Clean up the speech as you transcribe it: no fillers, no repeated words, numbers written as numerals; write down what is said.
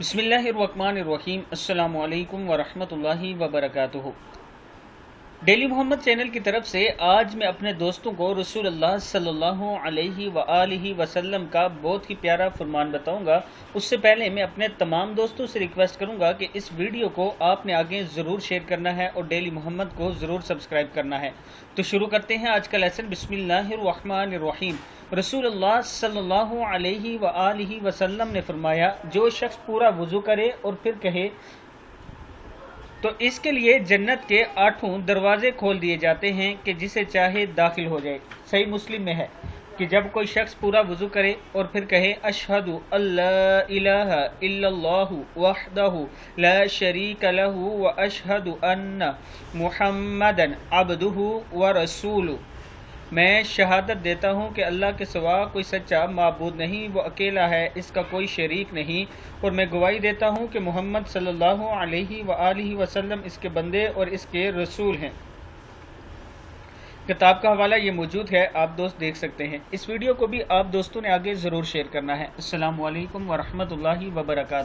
बिस्मिल्लाहिर्रहमानिर्रहीम। अस्सलामु अलैकुम वरहमतुल्लाहि वबरकातुहू। डेली मोहम्मद चैनल की तरफ से आज मैं अपने दोस्तों को रसूलुल्लाह सल्लल्लाहु अलैहि वआलिहि वसल्लम का बहुत ही प्यारा फरमान बताऊंगा। उससे पहले मैं अपने तमाम दोस्तों से रिक्वेस्ट करूंगा कि इस वीडियो को आपने आगे ज़रूर शेयर करना है और डेली मोहम्मद को ज़रूर सब्सक्राइब करना है। तो शुरू करते हैं आज का लेसन। बिस्मिल्लाहिर्रहमानिर्रहीम। रसूलुल्लाह सल्लल्लाहु अलैहि वआलिहि वसल्लम ने फरमाया, जो शख्स पूरा वुज़ू करे और फिर कहे तो इसके लिए जन्नत के 8 दरवाजे खोल दिए जाते हैं कि जिसे चाहे दाखिल हो जाए। सही मुस्लिम में है कि जब कोई शख्स पूरा वुज़ू करे और फिर कहे अशहदु अल्ला इलाहा इल्लल्लाहु वहदहु ला शरीका लहु व अशहदु अन्ना मुहम्मदन अब्दुहु व रसूलुहु, मैं शहादत देता हूँ कि अल्लाह के सिवा कोई सच्चा माबूद नहीं, वो अकेला है, इसका कोई शरीक नहीं, और मैं गवाही देता हूँ कि मोहम्मद सल्लल्लाहु अलैहि वआलिहि वसल्लम इसके बंदे और इसके रसूल हैं। किताब का हवाला ये मौजूद है, आप दोस्त देख सकते हैं। इस वीडियो को भी आप दोस्तों ने आगे ज़रूर शेयर करना है। अस्सलामु अलैकुम वरहमतुल्लाहि वबरकातुहू।